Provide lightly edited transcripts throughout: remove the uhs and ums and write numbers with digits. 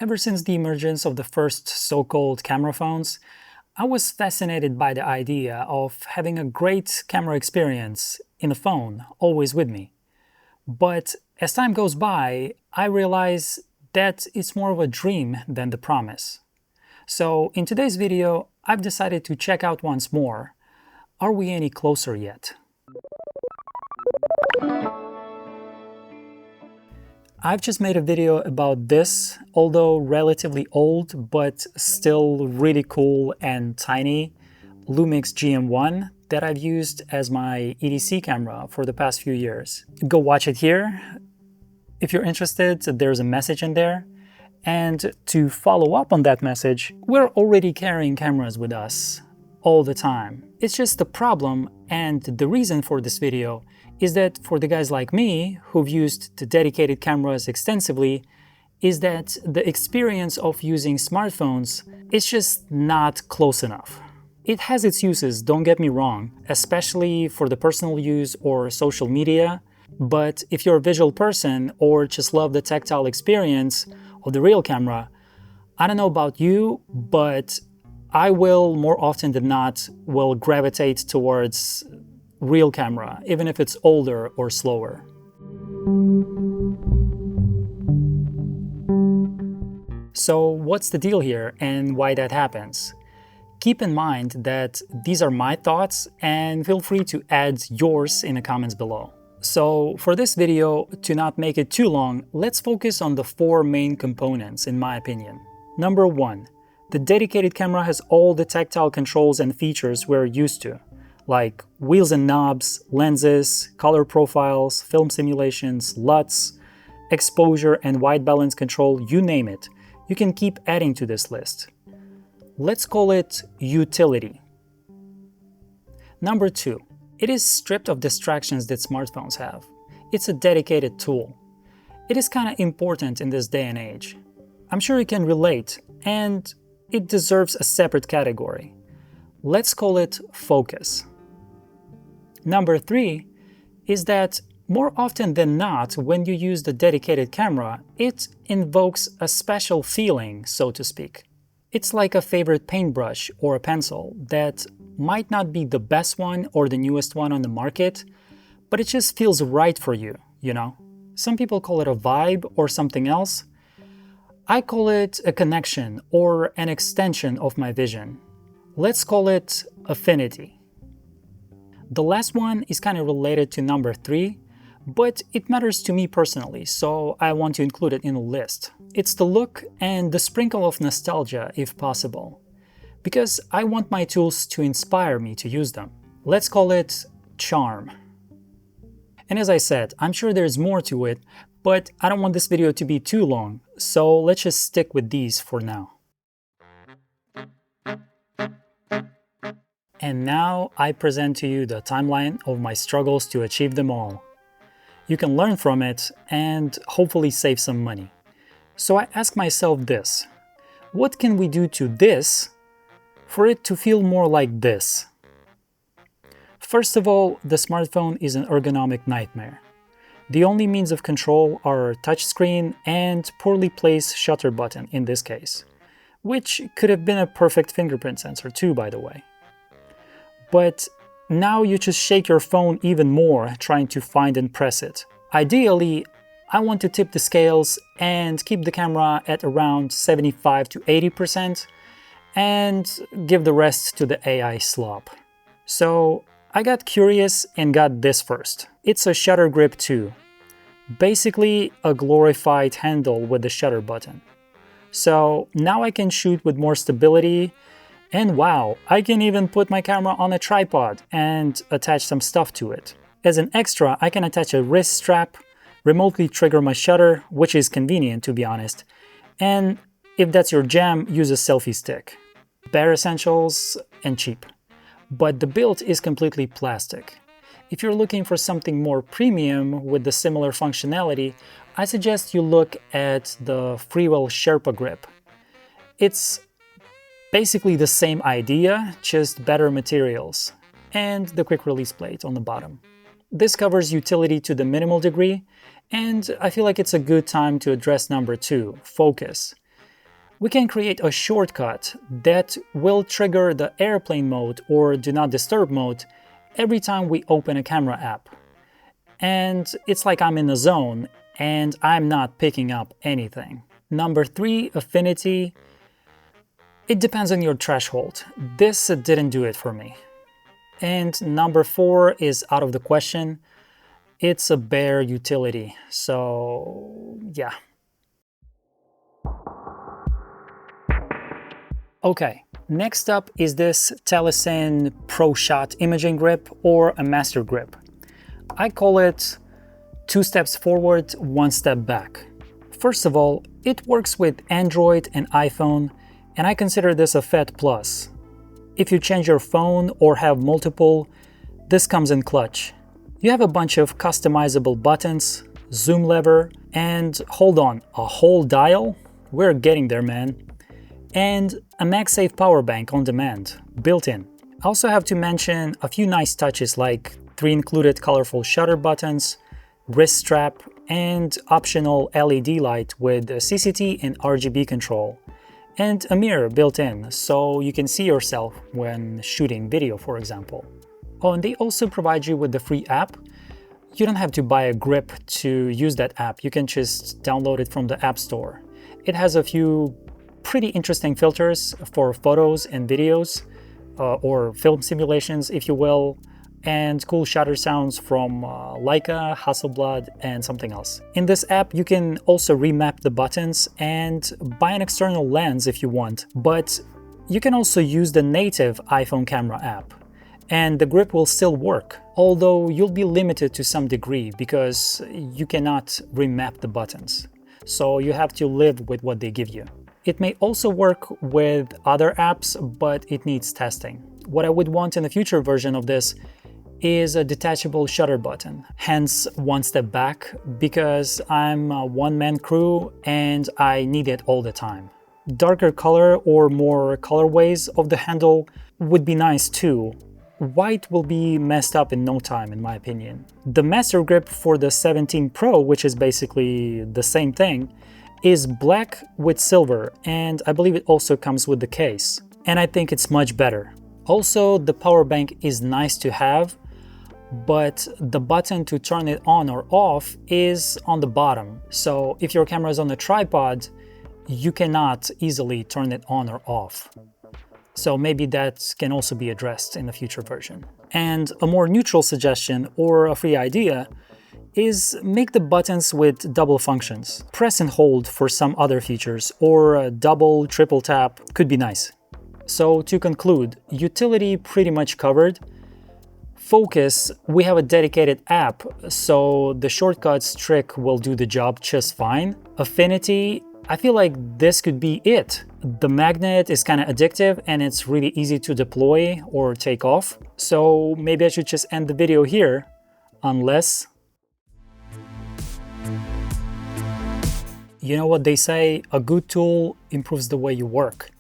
Ever since the emergence of the first so-called camera phones, I was fascinated by the idea of having a great camera experience in a phone always with me. But as time goes by, I realize that it's more of a dream than the promise. So in today's video, I've decided to check out once more. Are we any closer yet? I've just made a video about this, although relatively old, but still really cool and tiny, Lumix GM1 that I've used as my EDC camera for the past few years. Go watch it here. If you're interested, there's a message in there. And to follow up on that message, we're already carrying cameras with us all the time. It's just the problem, and the reason for this video is that for the guys like me who've used the dedicated cameras extensively, is that the experience of using smartphones is just not close enough. It has its uses, don't get me wrong, especially for the personal use or social media, but if you're a visual person or just love the tactile experience of the real camera, I don't know about you, but I will, more often than not, will gravitate towards real camera, even if it's older or slower. So what's the deal here and why that happens? Keep in mind that these are my thoughts, and feel free to add yours in the comments below. So for this video, to not make it too long, let's focus on the four main components in my opinion. Number one, the dedicated camera has all the tactile controls and features we're used to, like wheels and knobs, lenses, color profiles, film simulations, LUTs, exposure and white balance control, you name it. You can keep adding to this list. Let's call it utility. Number two, it is stripped of distractions that smartphones have. It's a dedicated tool. It is kind of important in this day and age. I'm sure you can relate, and it deserves a separate category. Let's call it focus. Number three is that more often than not, when you use the dedicated camera, it invokes a special feeling, so to speak. It's like a favorite paintbrush or a pencil that might not be the best one or the newest one on the market, but it just feels right for you, you know? Some people call it a vibe or something else. I call it a connection or an extension of my vision. Let's call it affinity. The last one is kind of related to number three, but it matters to me personally, so I want to include it in the list. It's the look and the sprinkle of nostalgia, if possible, because I want my tools to inspire me to use them. Let's call it charm. And as I said, I'm sure there's more to it, but I don't want this video to be too long, so let's just stick with these for now. And now I present to you the timeline of my struggles to achieve them all. You can learn from it and hopefully save some money. So I ask myself this: what can we do to this for it to feel more like this? First of all, the smartphone is an ergonomic nightmare. The only means of control are touchscreen and poorly placed shutter button in this case, which could have been a perfect fingerprint sensor too, by the way. But now you just shake your phone even more trying to find and press it. Ideally, I want to tip the scales and keep the camera at around 75 to 80% and give the rest to the AI slop. So I got curious and got this first. It's a shutter grip 2. Basically a glorified handle with the shutter button. So now I can shoot with more stability. And wow, I can even put my camera on a tripod and attach some stuff to it. As an extra, I can attach a wrist strap, remotely trigger my shutter, which is convenient to be honest, and if that's your jam, use a selfie stick. Bare essentials and cheap. But the build is completely plastic. If you're looking for something more premium with the similar functionality, I suggest you look at the Freewell Sherpa grip. It's basically the same idea, just better materials, and the quick release plate on the bottom. This covers utility to the minimal degree, and I feel like it's a good time to address number 2, focus. We can create a shortcut that will trigger the airplane mode or do not disturb mode every time we open a camera app. And it's like I'm in the zone and I'm not picking up anything. Number 3, affinity. It depends on your threshold. This didn't do it for me. And number 4 is out of the question. It's a bare utility, so yeah. Okay, next up is this Telesin Pro Shot imaging grip, or a master grip. I call it 2 steps forward, 1 step back. First of all, it works with Android and iPhone, and I consider this a Fed plus. If you change your phone or have multiple, this comes in clutch. You have a bunch of customizable buttons, zoom lever, and hold on, a whole dial? We're getting there, man. And a MagSafe power bank on demand, built in. I also have to mention a few nice touches like 3 included colorful shutter buttons, wrist strap, and optional LED light with CCT and RGB control, and a mirror built in so you can see yourself when shooting video, for example. Oh, and they also provide you with the free app. You don't have to buy a grip to use that app, you can just download it from the App Store. It has a few pretty interesting filters for photos and videos, or film simulations, if you will, and cool shutter sounds from Leica, Hasselblad, and something else. In this app, you can also remap the buttons and buy an external lens if you want, but you can also use the native iPhone camera app, and the grip will still work, although you'll be limited to some degree because you cannot remap the buttons. So you have to live with what they give you. It may also work with other apps, but it needs testing. What I would want in the future version of this is a detachable shutter button, hence 1 step back, because I'm a one-man crew and I need it all the time. Darker color or more colorways of the handle would be nice too. White will be messed up in no time, in my opinion. The master grip for the 17 Pro, which is basically the same thing, is black with silver, and I believe it also comes with the case. And I think it's much better. Also, the power bank is nice to have, but the button to turn it on or off is on the bottom. So if your camera is on a tripod, you cannot easily turn it on or off. So maybe that can also be addressed in the future version. And a more neutral suggestion or a free idea is make the buttons with double functions. Press and hold for some other features, or a double, triple tap could be nice. So to conclude, utility pretty much covered. Focus, we have a dedicated app, so the shortcuts trick will do the job just fine. Affinity, I feel like this could be it. The magnet is kind of addictive and it's really easy to deploy or take off. So maybe I should just end the video here, unless... You know what they say, a good tool improves the way you work,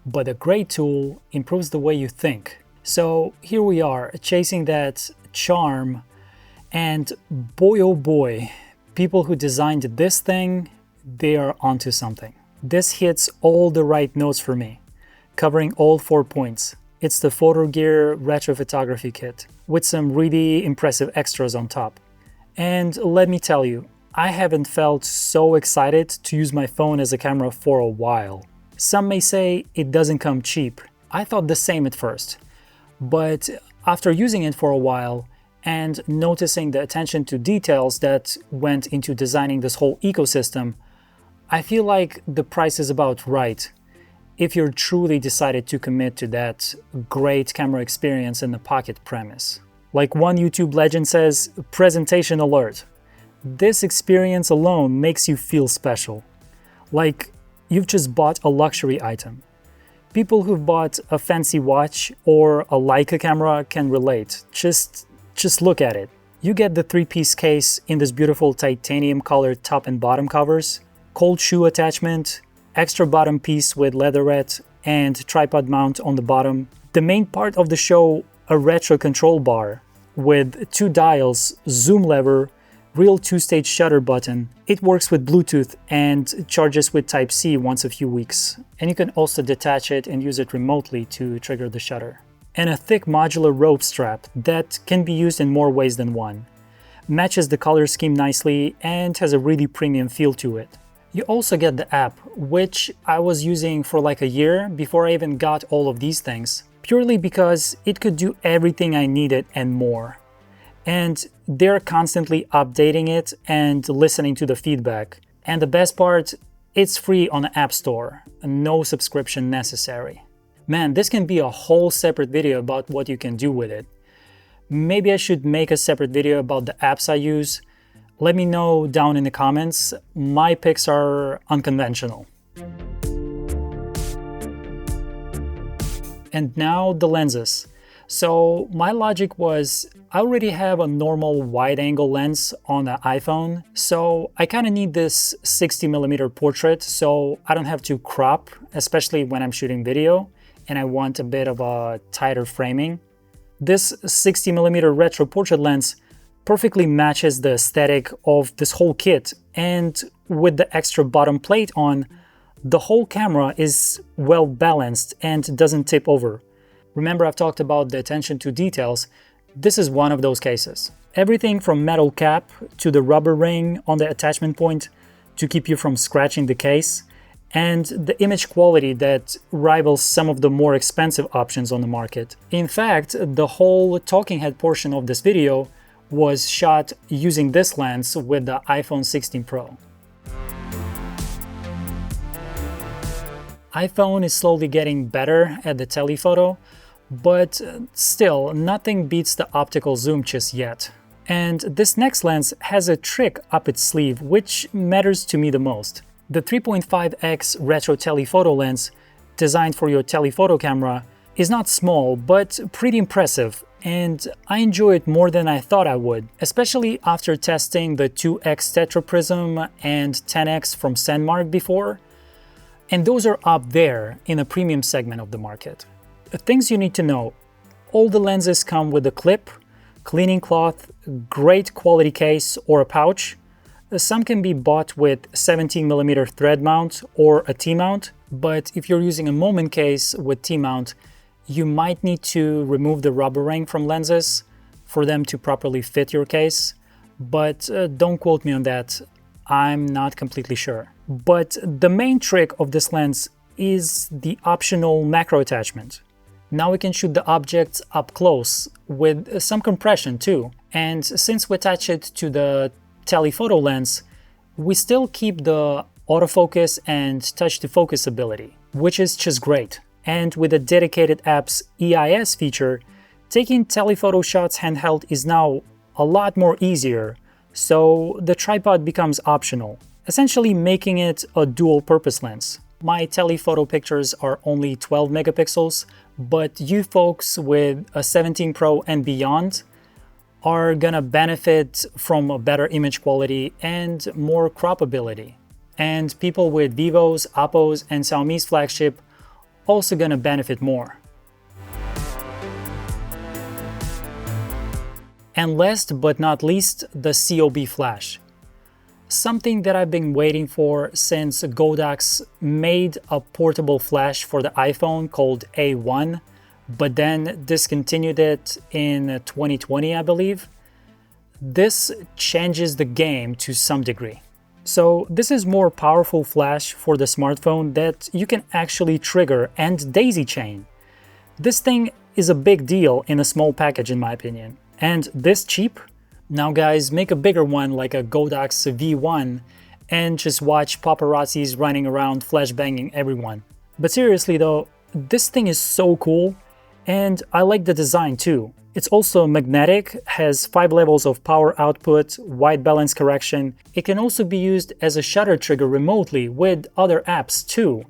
but a great tool improves the way you think. So here we are, chasing that charm, and boy oh boy, people who designed this thing, they are onto something. This hits all the right notes for me, covering all 4 points. It's the Fotorgear retro photography kit, with some really impressive extras on top. And let me tell you, I haven't felt so excited to use my phone as a camera for a while. Some may say it doesn't come cheap. I thought the same at first. But after using it for a while and noticing the attention to details that went into designing this whole ecosystem, I feel like the price is about right if you're truly decided to commit to that great camera experience in the pocket premise. Like one YouTube legend says, presentation alert. This experience alone makes you feel special, like you've just bought a luxury item. People who've bought a fancy watch or a Leica camera can relate. Just look at it. You get the 3-piece case in this beautiful titanium colored top and bottom covers, cold shoe attachment, extra bottom piece with leatherette, and tripod mount on the bottom. The main part of the show, a retro control bar with 2 dials, zoom lever, real two-stage shutter button. It works with Bluetooth and charges with Type-C once a few weeks. And you can also detach it and use it remotely to trigger the shutter. And a thick modular rope strap that can be used in more ways than one. Matches the color scheme nicely and has a really premium feel to it. You also get the app, which I was using for like a year before I even got all of these things, purely because it could do everything I needed and more. And they're constantly updating it and listening to the feedback. And the best part, it's free on the App Store, no subscription necessary. Man, this can be a whole separate video about what you can do with it. Maybe I should make a separate video about the apps I use. Let me know down in the comments. My picks are unconventional. And now the lenses. So my logic was, I already have a normal wide-angle lens on the iPhone, so I kind of need this 60mm portrait so I don't have to crop, especially when I'm shooting video, and I want a bit of a tighter framing. This 60mm retro portrait lens perfectly matches the aesthetic of this whole kit, and with the extra bottom plate on, the whole camera is well balanced and doesn't tip over. Remember, I've talked about the attention to details. This is one of those cases. Everything from metal cap to the rubber ring on the attachment point to keep you from scratching the case, and the image quality that rivals some of the more expensive options on the market. In fact, the whole talking head portion of this video was shot using this lens with the iPhone 16 Pro. iPhone is slowly getting better at the telephoto, but still, nothing beats the optical zoom just yet. And this next lens has a trick up its sleeve, which matters to me the most. The 3.5x retro telephoto lens, designed for your telephoto camera, is not small, but pretty impressive, and I enjoy it more than I thought I would, especially after testing the 2x tetraprism and 10x from Sandmark before, and those are up there in the premium segment of the market. Things you need to know: all the lenses come with a clip, cleaning cloth, great quality case or a pouch. Some can be bought with 17mm thread mount or a T-mount, but if you're using a Moment case with T-mount, you might need to remove the rubber ring from lenses for them to properly fit your case, but don't quote me on that, I'm not completely sure. But the main trick of this lens is the optional macro attachment. Now we can shoot the objects up close with some compression too, and since we attach it to the telephoto lens, we still keep the autofocus and touch to focus ability, which is just great. And with the dedicated app's EIS feature, taking telephoto shots handheld is now a lot more easier, so the tripod becomes optional, essentially making it a dual-purpose lens. My telephoto pictures are only 12 megapixels, but you folks with a 17 Pro and beyond are gonna benefit from a better image quality and more crop ability. And people with Vivo's, Oppo's, and Xiaomi's flagship also gonna benefit more. And last but not least, the COB flash. Something that I've been waiting for since Godox made a portable flash for the iPhone called A1, but then discontinued it in 2020, I believe. This changes the game to some degree. So this is more powerful flash for the smartphone that you can actually trigger and daisy chain. This thing is a big deal in a small package in my opinion. And this cheap? Now guys, make a bigger one like a Godox V1 and just watch paparazzis running around flashbanging everyone. But seriously though, this thing is so cool, and I like the design too. It's also magnetic, has 5 levels of power output, white balance correction. It can also be used as a shutter trigger remotely with other apps too.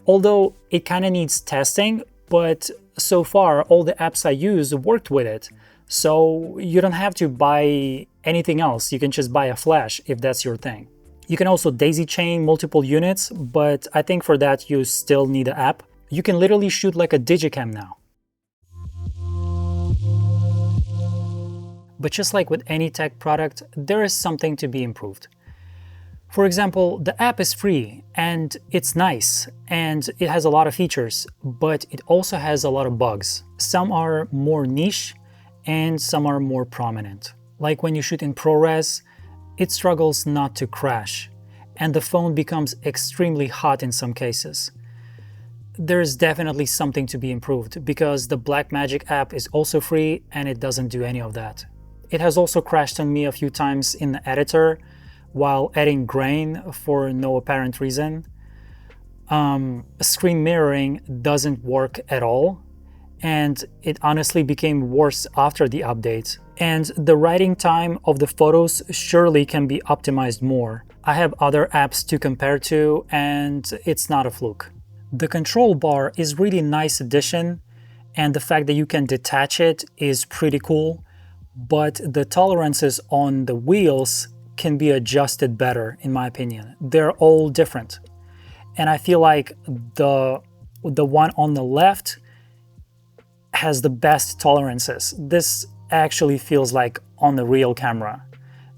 Although it kind of needs testing, but so far all the apps I use worked with it. So you don't have to buy anything else, you can just buy a flash if that's your thing. You can also daisy chain multiple units, but I think for that you still need an app. You can literally shoot like a digicam now. But just like with any tech product, there is something to be improved. For example, the app is free and it's nice and it has a lot of features, but it also has a lot of bugs. Some are more niche and some are more prominent. Like when you shoot in ProRes, it struggles not to crash, and the phone becomes extremely hot in some cases. There's definitely something to be improved because the Blackmagic app is also free and it doesn't do any of that. It has also crashed on me a few times in the editor while adding grain for no apparent reason. Screen mirroring doesn't work at all, and it honestly became worse after the update. And the writing time of the photos surely can be optimized more. I have other apps to compare to, and it's not a fluke. The control bar is really nice addition, and the fact that you can detach it is pretty cool, but the tolerances on the wheels can be adjusted better, in my opinion. They're all different. And I feel like the one on the left has the best tolerances. This actually feels like on the real camera.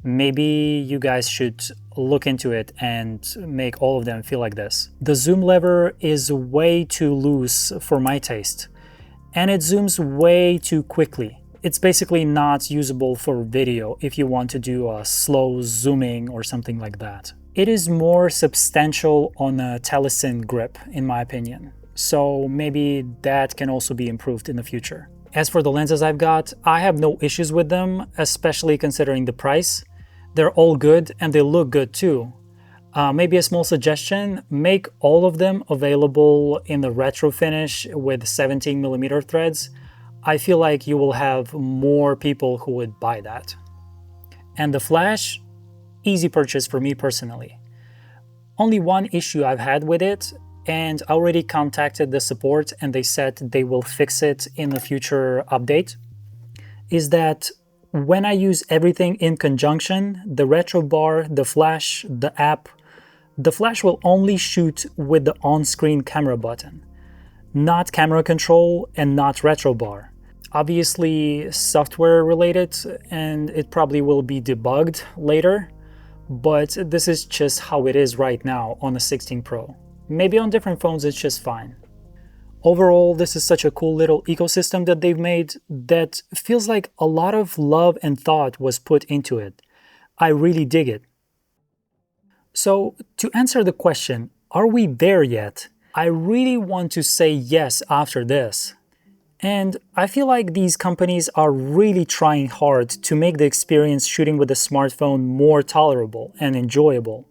Maybe you guys should look into it and make all of them feel like this. The zoom lever is way too loose for my taste, and it zooms way too quickly. It's basically not usable for video if you want to do a slow zooming or something like that. It is more substantial on a Telesin grip, in my opinion. So maybe that can also be improved in the future. As for the lenses I've got, I have no issues with them, especially considering the price. They're all good and they look good too. Maybe a small suggestion, make all of them available in the retro finish with 17mm threads. I feel like you will have more people who would buy that. And the flash, easy purchase for me personally. Only one issue I've had with it, and I already contacted the support and they said they will fix it in the future update, is that when I use everything in conjunction, the retro bar, the flash, the app, the flash will only shoot with the on-screen camera button, not camera control and not retro bar. Obviously software related, and it probably will be debugged later, but this is just how it is right now on the 16 Pro. Maybe on different phones it's just fine. Overall, this is such a cool little ecosystem that they've made that feels like a lot of love and thought was put into it. I really dig it. So to answer the question, are we there yet? I really want to say yes after this. And I feel like these companies are really trying hard to make the experience shooting with a smartphone more tolerable and enjoyable,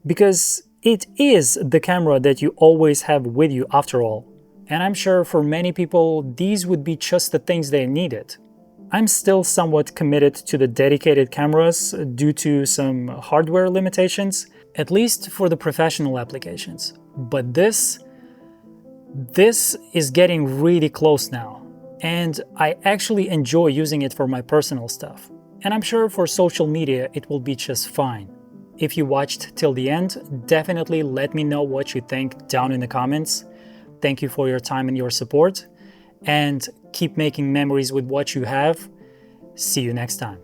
because it is the camera that you always have with you after all. And I'm sure for many people, these would be just the things they needed. I'm still somewhat committed to the dedicated cameras due to some hardware limitations, at least for the professional applications. But this is getting really close now, and I actually enjoy using it for my personal stuff. And I'm sure for social media it will be just fine. If you watched till the end, definitely let me know what you think down in the comments. Thank you for your time and your support, and keep making memories with what you have. See you next time.